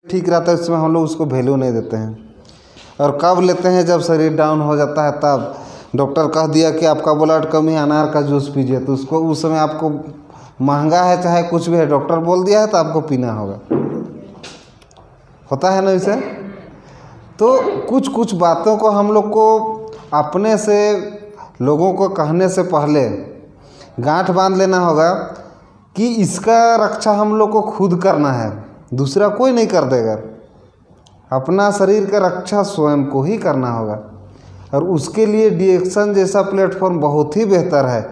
ठीक रहता है उसमें हम लोग उसको वैल्यू नहीं देते हैं। और कब लेते हैं, जब शरीर डाउन हो जाता है तब। डॉक्टर कह दिया कि आपका ब्लड कम है, अनार का जूस पीजिए, तो उसको उस समय आपको महंगा है चाहे कुछ भी है, डॉक्टर बोल दिया है तो आपको पीना होगा। होता है ना इसे। तो कुछ कुछ बातों को हम लोग को अपने से लोगों को कहने से पहले गांठ बांध लेना होगा कि इसका रक्षा हम लोग को खुद करना है, दूसरा कोई नहीं कर देगा। अपना शरीर का रक्षा स्वयं को ही करना होगा। और उसके लिए डीएक्शन जैसा प्लेटफॉर्म बहुत ही बेहतर है,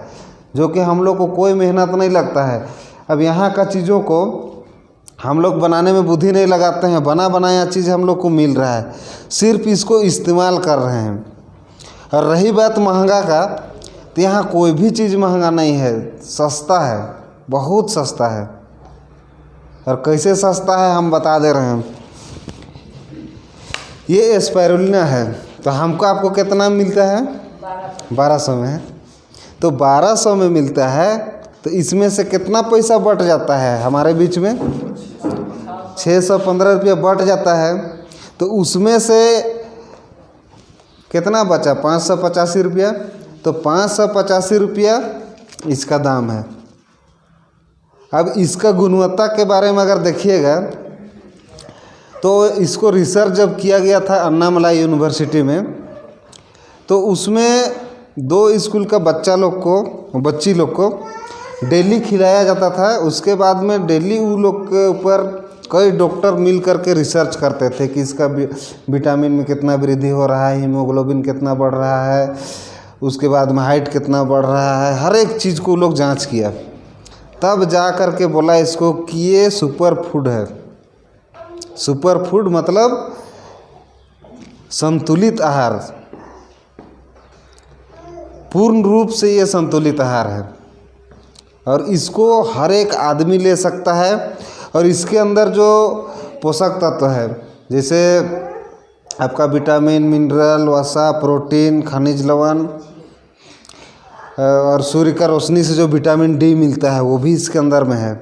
जो कि हम लोग को कोई मेहनत नहीं लगता है। अब यहाँ का चीज़ों को हम लोग बनाने में बुद्धि नहीं लगाते हैं, बना बनाया चीज़ हम लोग को मिल रहा है, सिर्फ इसको इस्तेमाल कर रहे हैं। और रही बात महंगा का, तो यहाँ कोई भी चीज़ महंगा नहीं है, सस्ता है, बहुत सस्ता है। और कैसे सस्ता है हम बता दे रहे हैं। ये स्पाइरुलिना है, तो हमको आपको कितना मिलता है, 1200 में है। तो 1200 में मिलता है, तो इसमें से कितना पैसा बट जाता है हमारे बीच में, 615 रुपया बट जाता है। तो उसमें से कितना बचा, 585 रुपया। तो 585 रुपया इसका दाम है। अब इसका गुणवत्ता के बारे में अगर देखिएगा तो इसको रिसर्च जब किया गया था अन्नामलाई यूनिवर्सिटी में, तो उसमें 2 स्कूल का बच्ची लोग को डेली खिलाया जाता था। उसके बाद में डेली उन लोग के ऊपर कई डॉक्टर मिल कर के रिसर्च करते थे कि इसका विटामिन में कितना वृद्धि हो रहा है, हीमोग्लोबिन कितना बढ़ रहा है, उसके बाद में हाइट कितना बढ़ रहा है, हर एक चीज़ को लोग जांच किया। तब जा कर के बोला इसको कि ये सुपर फूड है। सुपर फूड मतलब संतुलित आहार, पूर्ण रूप से ये संतुलित आहार है। और इसको हर एक आदमी ले सकता है। और इसके अंदर जो पोषक तत्व है, जैसे आपका विटामिन, मिनरल, वसा, प्रोटीन, खनिज लवण और सूर्य का रोशनी से जो विटामिन डी मिलता है वो भी इसके अंदर में है।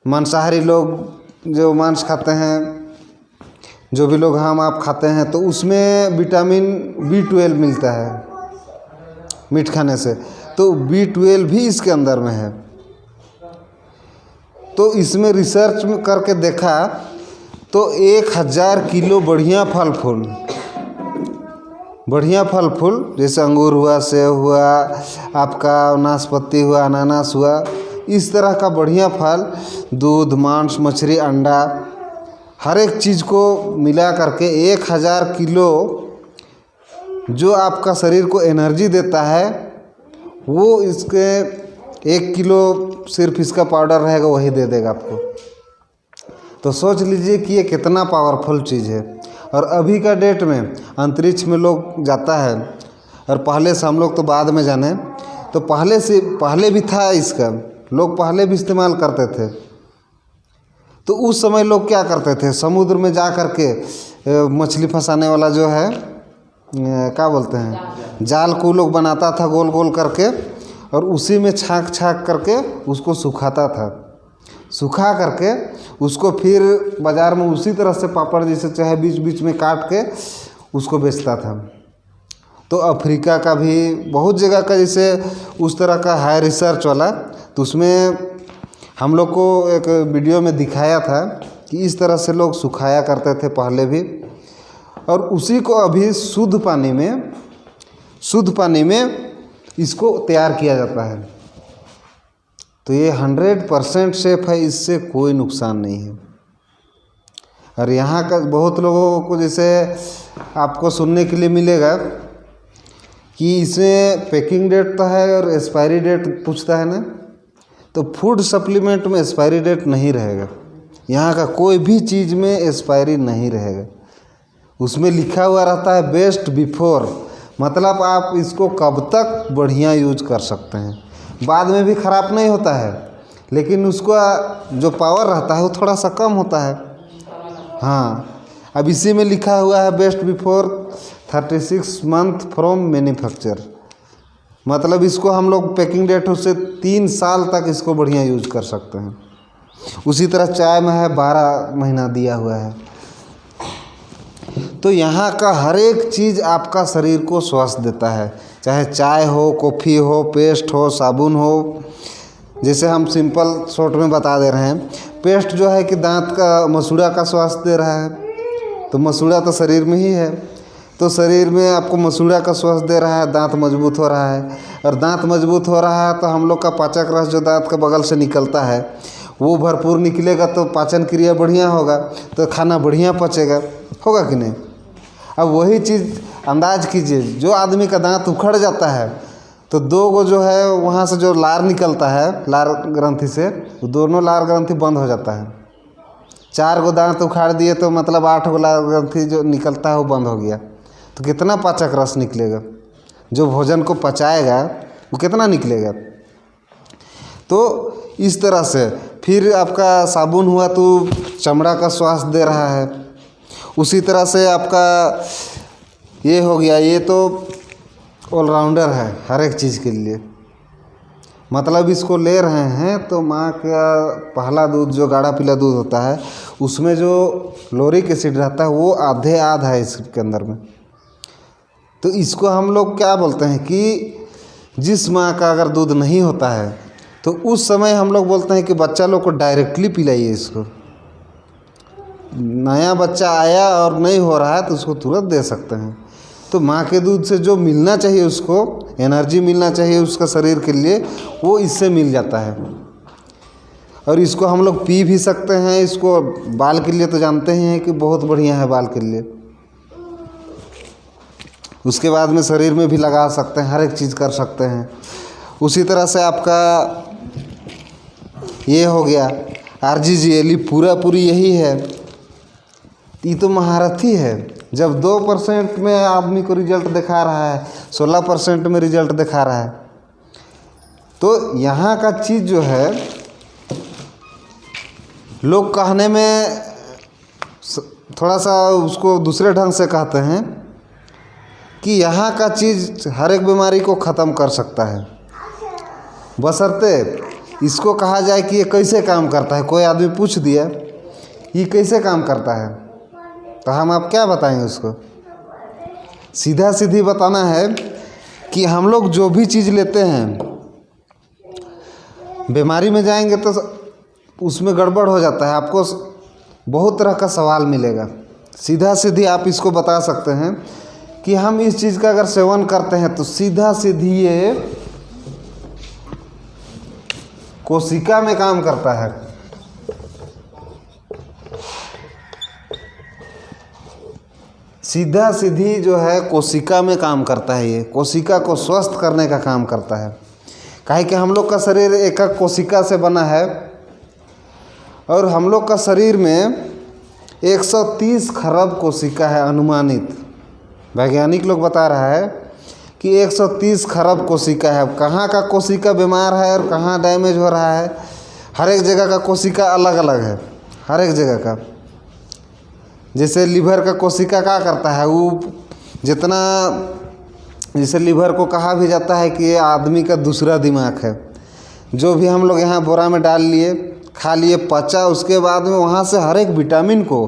मांसाहारी लोग जो मांस खाते हैं, जो भी लोग हम आप खाते हैं, तो उसमें विटामिन B12 मिलता है मीट खाने से। तो B12 भी इसके अंदर में है। तो इसमें रिसर्च में करके देखा तो 1000 किलो बढ़िया फल फूल जैसे अंगूर हुआ, सेब हुआ, आपका नाशपाती हुआ, अनानास हुआ, इस तरह का बढ़िया फल, दूध, मांस, मछली, अंडा, हर एक चीज़ को मिला करके 1000 किलो जो आपका शरीर को एनर्जी देता है, वो इसके 1 किलो सिर्फ इसका पाउडर रहेगा वही दे देगा आपको। तो सोच लीजिए कि ये कितना पावरफुल चीज़ है। और अभी का डेट में अंतरिक्ष में लोग जाता है, और पहले से हम लोग तो बाद में जाने, तो पहले भी था इसका, लोग पहले भी इस्तेमाल करते थे। तो उस समय लोग क्या करते थे, समुद्र में जा कर के मछली फंसाने वाला जो है क्या बोलते हैं, जाल को लोग बनाता था गोल गोल करके, और उसी में छाँक करके उसको सुखाता था। सुखा करके उसको फिर बाज़ार में उसी तरह से पापड़ जैसे चाहे बीच बीच में काट के उसको बेचता था। तो अफ्रीका का भी बहुत जगह का जैसे उस तरह का है रिसर्च वाला, तो उसमें हम लोग को एक वीडियो में दिखाया था कि इस तरह से लोग सुखाया करते थे पहले भी। और उसी को अभी शुद्ध पानी में इसको तैयार किया जाता है। तो ये 100% सेफ है, इससे कोई नुकसान नहीं है। और यहाँ का बहुत लोगों को जैसे आपको सुनने के लिए मिलेगा कि इसमें पैकिंग डेट तो है और एक्सपायरी डेट पूछता है ना, तो फूड सप्लीमेंट में एक्सपायरी डेट नहीं रहेगा। यहाँ का कोई भी चीज़ में एक्सपायरी नहीं रहेगा। उसमें लिखा हुआ रहता है बेस्ट बिफोर, मतलब आप इसको कब तक बढ़िया यूज कर सकते हैं, बाद में भी ख़राब नहीं होता है, लेकिन उसका जो पावर रहता है वो थोड़ा सा कम होता है। हाँ, अब इसी में लिखा हुआ है best before 36 month from manufacture, मतलब इसको हम लोग पैकिंग डेट उससे 3 साल तक इसको बढ़िया यूज कर सकते हैं। उसी तरह चाय में है 12 महीना दिया हुआ है। तो यहाँ का हर एक चीज़ आपका शरीर को स्वस्थ देता है, चाहे चाय हो, कॉफ़ी हो, पेस्ट हो, साबुन हो। जैसे हम सिंपल शॉर्ट में बता दे रहे हैं, पेस्ट जो है कि दांत का मसूड़ा का स्वास्थ्य दे रहा है, तो मसूड़ा तो शरीर में ही है, तो शरीर में आपको मसूड़ा का स्वास्थ्य दे रहा है, दांत मजबूत हो रहा है। और दांत मजबूत हो रहा है तो हम लोग का पाचक रस जो दांत के बगल से निकलता है वो भरपूर निकलेगा, तो पाचन क्रिया बढ़िया होगा, तो खाना बढ़िया पचेगा, होगा कि नहीं। अब वही चीज़ अंदाज कीजिए, जो आदमी का दांत उखड़ जाता है तो 2 गो जो है वहाँ से जो लार निकलता है लार ग्रंथि से, वो दोनों लार ग्रंथि बंद हो जाता है। 4 गो दांत उखाड़ दिए तो मतलब 8 गो लार ग्रंथि जो निकलता है वो बंद हो गया, तो कितना पाचक रस निकलेगा, जो भोजन को पचाएगा वो कितना निकलेगा। तो इस तरह से फिर आपका साबुन हुआ तो चमड़ा का स्वास्थ्य दे रहा है। उसी तरह से आपका ये हो गया, ये तो ऑलराउंडर है हर एक चीज़ के लिए। मतलब इसको ले रहे हैं तो माँ का पहला दूध जो गाढ़ा पीला दूध होता है उसमें जो लोरिक एसिड रहता है वो आधे आध है इसके अंदर में। तो इसको हम लोग क्या बोलते हैं कि जिस माँ का अगर दूध नहीं होता है तो उस समय हम लोग बोलते हैं कि बच्चा लोग को डायरेक्टली पिलाइए इसको। नया बच्चा आया और नहीं हो रहा है तो उसको तुरंत दे सकते हैं। तो माँ के दूध से जो मिलना चाहिए, उसको एनर्जी मिलना चाहिए उसका शरीर के लिए, वो इससे मिल जाता है। और इसको हम लोग पी भी सकते हैं। इसको बाल के लिए तो जानते ही हैं कि बहुत बढ़िया है बाल के लिए। उसके बाद में शरीर में भी लगा सकते हैं, हर एक चीज़ कर सकते हैं। उसी तरह से आपका ये हो गया RGGL, पूरी यही है। ये तो महारथी है। जब 2% में आदमी को रिजल्ट दिखा रहा है, 16% में रिजल्ट दिखा रहा है, तो यहाँ का चीज़ जो है लोग कहने में थोड़ा सा उसको दूसरे ढंग से कहते हैं कि यहाँ का चीज़ हर एक बीमारी को ख़त्म कर सकता है, बशर्ते इसको कहा जाए कि ये कैसे काम करता है। कोई आदमी पूछ दिया ये कैसे काम करता है, तो हम आप क्या बताएंगे उसको। सीधा सीधी बताना है कि हम लोग जो भी चीज़ लेते हैं, बीमारी में जाएंगे तो उसमें गड़बड़ हो जाता है, आपको बहुत तरह का सवाल मिलेगा। सीधा सीधी आप इसको बता सकते हैं कि हम इस चीज़ का अगर सेवन करते हैं तो सीधा सीधी ये कोशिका में काम करता है। सीधा सीधी जो है कोशिका में काम करता है। ये कोशिका को स्वस्थ करने का काम करता है। काहे कि हम लोग का शरीर एक कोशिका से बना है और हम लोग का शरीर में 130 खरब कोशिका है अनुमानित। वैज्ञानिक लोग बता रहा है कि 130 खरब कोशिका है। कहाँ का कोशिका बीमार है और कहाँ डैमेज हो रहा है, हर एक जगह का कोशिका अलग अलग है, हर एक जगह का। जैसे लीवर का कोशिका क्या करता है, वो जितना, जैसे लीवर को कहा भी जाता है कि ये आदमी का दूसरा दिमाग है। जो भी हम लोग यहाँ बोरा में डाल लिए, खा लिए, पचा, उसके बाद में वहाँ से हर एक विटामिन को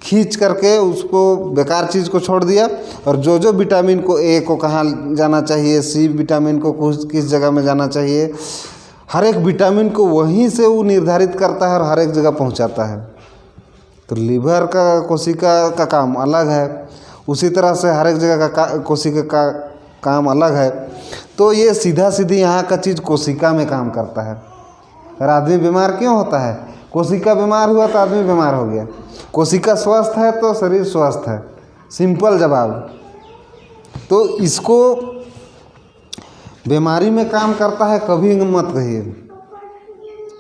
खींच करके उसको बेकार चीज़ को छोड़ दिया, और जो जो विटामिन को ए को कहाँ जाना चाहिए, सी विटामिन को किस जगह में जाना चाहिए, हर एक विटामिन को वहीं से वो निर्धारित करता है और हर एक जगह पहुँचाता है। तो लीवर का कोशिका का काम अलग है, उसी तरह से हर एक जगह का कोशिका का काम अलग है। तो ये सीधा सीधी यहाँ का चीज़ कोशिका में काम करता है। और आदमी बीमार क्यों होता है, कोशिका बीमार हुआ तो आदमी बीमार हो गया। कोशिका स्वस्थ है तो शरीर स्वस्थ है, सिंपल जवाब। तो इसको बीमारी में काम करता है कभी मत कहिए,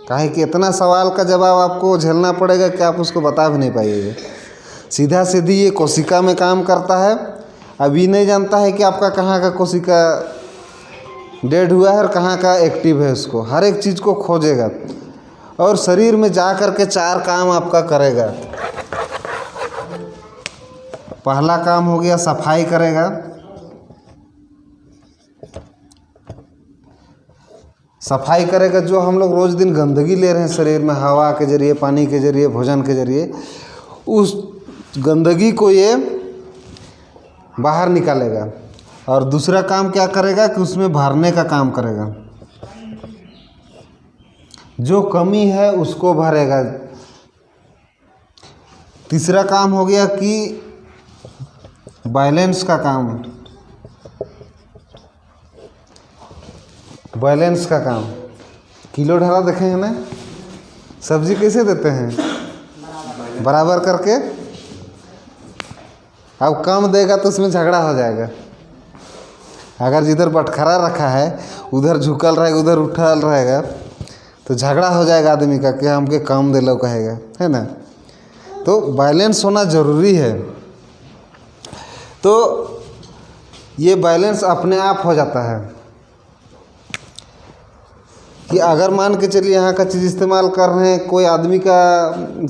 काहे कि इतना सवाल का जवाब आपको झेलना पड़ेगा कि आप उसको बता भी नहीं पाइएगा। सीधा सीधी ये कोशिका में काम करता है। अभी नहीं जानता है कि आपका कहाँ का कोशिका डेड हुआ है और कहाँ का एक्टिव है। उसको हर एक चीज़ को खोजेगा और शरीर में जा कर के 4 काम आपका करेगा। पहला काम हो गया सफाई करेगा। सफाई करेगा। जो हम लोग रोज़ दिन गंदगी ले रहे हैं शरीर में, हवा के जरिए, पानी के जरिए, भोजन के जरिए, उस गंदगी को ये बाहर निकालेगा। और दूसरा काम क्या करेगा कि उसमें भरने का काम करेगा, जो कमी है उसको भरेगा। तीसरा काम हो गया कि बैलेंस का काम, बैलेंस का काम। किलो ढाला देखे हैं ना, सब्जी कैसे देते हैं, बराबर करके। अब कम देगा तो उसमें झगड़ा हो जाएगा। अगर जिधर बटखरा रखा है उधर झुकल रहेगा, उधर उठल रहेगा, तो झगड़ा हो जाएगा आदमी का कि हमके कम दे लो कहेगा, है ना। तो बैलेंस होना ज़रूरी है। तो ये बैलेंस अपने आप हो जाता है कि अगर मान के चलिए यहाँ का चीज़ इस्तेमाल कर रहे हैं, कोई आदमी का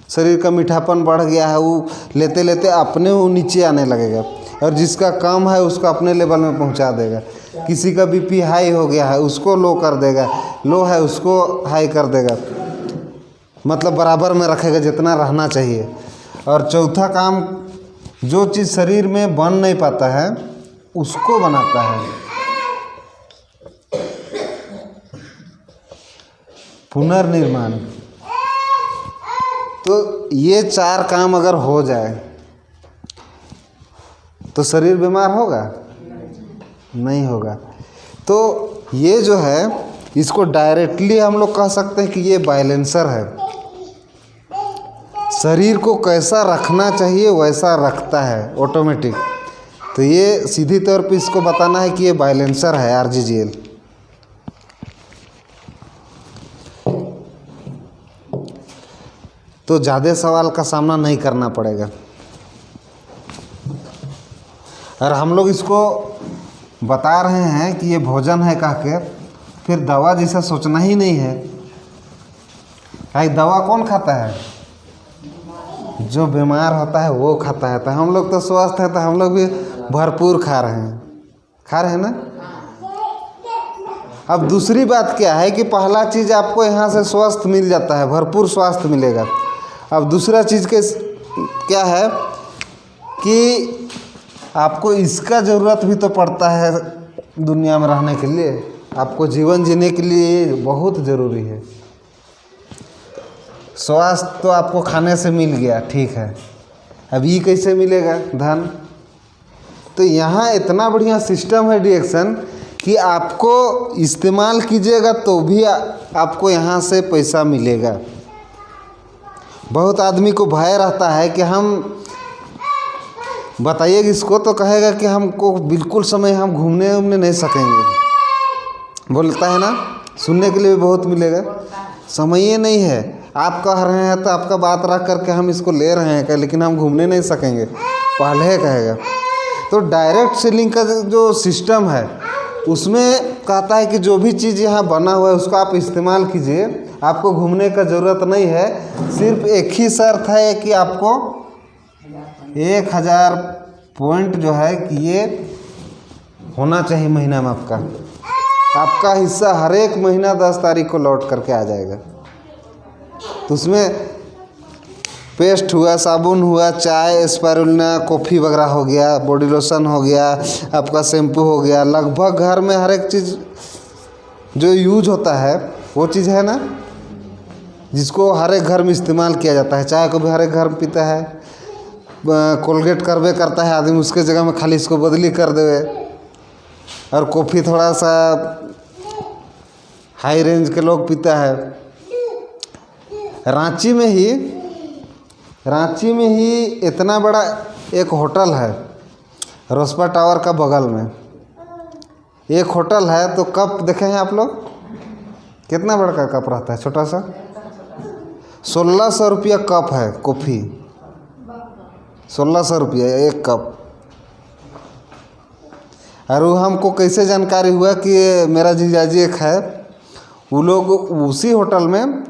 शरीर का मीठापन बढ़ गया है, वो लेते लेते अपने वो नीचे आने लगेगा, और जिसका कम है उसको अपने लेवल में पहुँचा देगा। किसी का बीपी हाई हो गया है उसको लो कर देगा, लो है उसको हाई कर देगा, मतलब बराबर में रखेगा जितना रहना चाहिए। और चौथा काम, जो चीज़ शरीर में बन नहीं पाता है उसको बनाता है, पुनर्निर्माण। तो ये 4 काम अगर हो जाए तो शरीर बीमार होगा? नहीं होगा। तो ये जो है इसको डायरेक्टली हम लोग कह सकते हैं कि ये बैलेंसर है। शरीर को कैसा रखना चाहिए वैसा रखता है ऑटोमेटिक। तो ये सीधी तौर पे इसको बताना है कि ये बैलेंसर है RGGL। तो ज़्यादा सवाल का सामना नहीं करना पड़ेगा। और हम लोग इसको बता रहे हैं कि ये भोजन है कह के, फिर दवा जैसा सोचना ही नहीं है। भाई दवा कौन खाता है? जो बीमार होता है वो खाता है। तो हम लोग तो स्वस्थ है, तो हम लोग भी भरपूर खा रहे हैं ना। अब दूसरी बात क्या है कि पहला चीज़ आपको यहाँ से स्वस्थ मिल जाता है, भरपूर स्वास्थ्य मिलेगा। अब दूसरा चीज़ के क्या है कि आपको इसका ज़रूरत भी तो पड़ता है दुनिया में रहने के लिए, आपको जीवन जीने के लिए बहुत ज़रूरी है। स्वास्थ्य तो आपको खाने से मिल गया, ठीक है, अब ये कैसे मिलेगा धन? तो यहाँ इतना बढ़िया सिस्टम है डिएक्शन कि आपको इस्तेमाल कीजिएगा तो भी आपको यहाँ से पैसा मिलेगा। बहुत आदमी को भय रहता है कि हम बताइए इसको तो कहेगा कि हमको बिल्कुल समय हम घूमने नहीं सकेंगे, बोलता है ना। सुनने के लिए भी बहुत मिलेगा, समय ही नहीं है। आप कह रहे हैं तो आपका बात रख करके हम इसको ले रहे हैं, लेकिन हम घूमने नहीं सकेंगे, पहले कहेगा। तो डायरेक्ट सेलिंग का जो सिस्टम है उसमें कहता है कि जो भी चीज़ यहाँ बना हुआ है उसको आप इस्तेमाल कीजिए, आपको घूमने का ज़रूरत नहीं है। सिर्फ एक ही शर्त है कि आपको 1000 पॉइंट जो है कि ये होना चाहिए महीना में। आपका हिस्सा हर एक महीना 10 तारीख को लौट करके आ जाएगा। तो उसमें पेस्ट हुआ, साबुन हुआ, चाय, स्पारुलिना, कॉफ़ी वगैरह हो गया, बॉडी लोशन हो गया, आपका शैम्पू हो गया, लगभग घर में हर एक चीज़ जो यूज होता है वो चीज़ है ना, जिसको हर एक घर में इस्तेमाल किया जाता है। चाय को भी हर एक घर में पीता है, कोलगेट करवे करता है आदमी, उसके जगह में खाली इसको बदली कर देवे। और कॉफ़ी थोड़ा सा हाई रेंज के लोग पीता है। रांची में ही इतना बड़ा एक होटल है, रोसपा टावर का बगल में एक होटल है। तो कप देखे हैं आप लोग, कितना बड़ा का कप रहता है? छोटा सा 1600 रुपया कप है कॉफ़ी, 1600 रुपया एक कप। और वो हमको कैसे जानकारी हुआ कि मेरा जीजाजी एक है, वो लोग उसी होटल में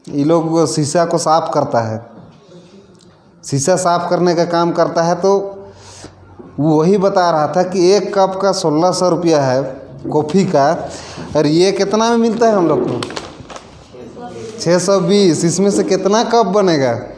ये लोग शीशा को साफ़ करता है, शीशा साफ़ करने का काम करता है। तो वो वही बता रहा था कि एक कप का 1600 रुपया है कॉफ़ी का, और ये कितना में मिलता है हम लोग को? 620। इसमें से कितना कप बनेगा?